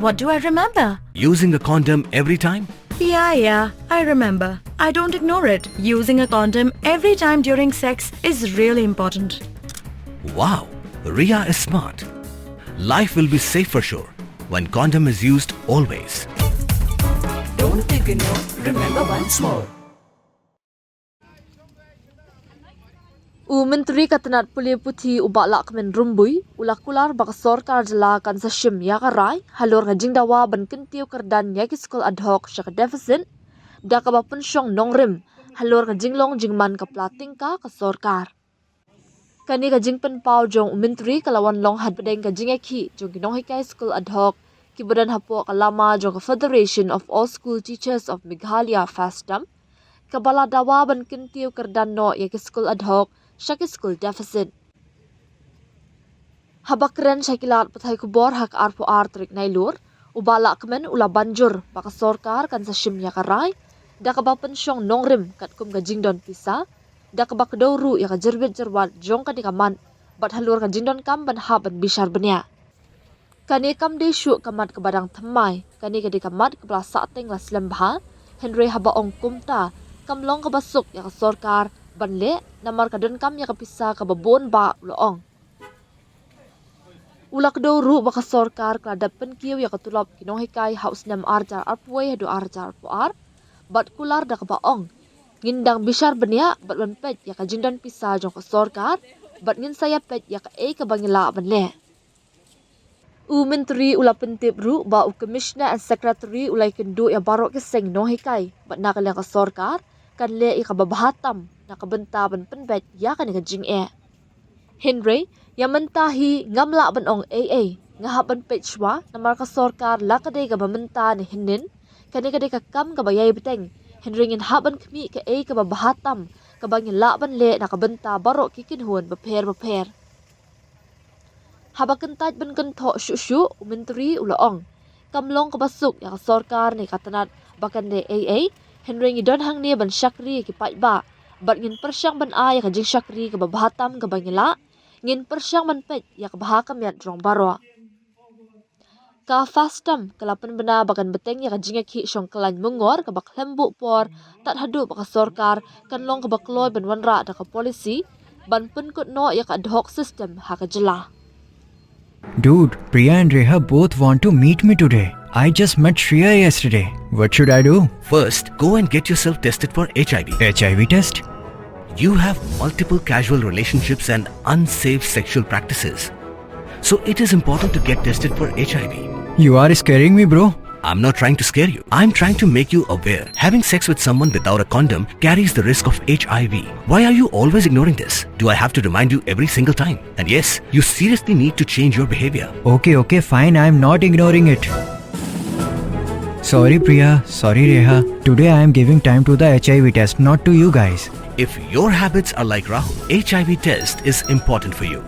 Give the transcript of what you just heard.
What do I remember? Using a condom every time? Yeah, I remember. I don't ignore it. Using a condom every time during sex is really important. Wow, Ria is smart. Life will be safe for sure when condom is used always. Don't ignore, remember once more. Myntri katanat puli puthi ubalak men rumbui ula kular bak sorkar jala kan sa shim ya karai halor ka jingdawa ban kentiu kerdan ya ki skol adhoc syak deficit da ka bapun syong nongrim halor ka jinglong jingman ka plating ka sorkar kani ka jingpen pau jong Myntri kalawan long had pedeng ka jingeki jong ki nonghikai skol adhoc ki badan hapo kalama jong ka Federation of All School Teachers of Meghalaya fastam kabala dawa ban kentiu kerdan no ya ki skol adhoc Syaki school deficit. Habakren syakilat pathai kubor hak arpo trik nailur, ubala kemen ula banjur baka sorkar kan sa shim ya karai, da kabapen syong nongrim kat kum ka jingdon pisa, da kabak dauru ya ka jerbit jerwat jong ka dikaman, bat halur ka jingdon kam ban haban bishar benya. Kani kam de syuk kamat ke badang temai, kani ka dikamat ke belah sateng la selembha, Henry haba ong kumta, kam long ka basuk ya ka sorkar, banle namar kadon kam ya kapisa kababon ba uloong. Ulak dauru baka sorkar kladap penkiw ya katulap kinonghikai haus nam arjar arpuay hadu arjar puar bat kular da kabaong. Ngindang bishar benya bat banpet ya kajindan pisa jong ka sorkar bat ngin saya pet ya ka kabangila banle. Myntri ula pentip ru ba commissioner and secretary ulay kendu ya barok keseng nonghikai bat nakal ka sorkar kan le ikababahatam nakabenta ban penbet ya kan jing Henry yang mentahi ngamla ban ong AA ngahaban pechwa namar ka sorkar lakade ka bamenta ni hinin kani kade ka kam ka bayay beteng Henry ngin haban kmi ka ka babahatam ka bangin laban le nakabenta barok kikinhun beper habakan taj ban kentho syusyu Myntri ulaong kamlong ka basuk ya ka sorkar ni katanat bakan de AA Henry ngidon hang ni ban syakri ki ba bat ngin persyang ban ya ka jing syakri ka babahatam ka bangila ngin persyang ban pet ya ka bahakam ya drong baro ka fastam kalapan bena bakan beteng ya ka jing ki syong kelan mungor ka bak lembu por tat hadu baka sorkar kan long ka bakloy ban wanra da ka polisi ban pun kut no ya ka adhoc system ha ka jela. Dude, Priya and Reha both want to meet me today. I just met Shreya yesterday. What should I do? First, go and get yourself tested for HIV. HIV test? You have multiple casual relationships and unsafe sexual practices. So it is important to get tested for HIV. You are scaring me, bro. I'm not trying to scare you. I'm trying to make you aware. Having sex with someone without a condom carries the risk of HIV. Why are you always ignoring this? Do I have to remind you every single time? And yes, you seriously need to change your behavior. Okay, fine. I'm not ignoring it. Sorry, Priya. Sorry, Reha. Today I am giving time to the HIV test, not to you guys. If your habits are like Rahul, HIV test is important for you.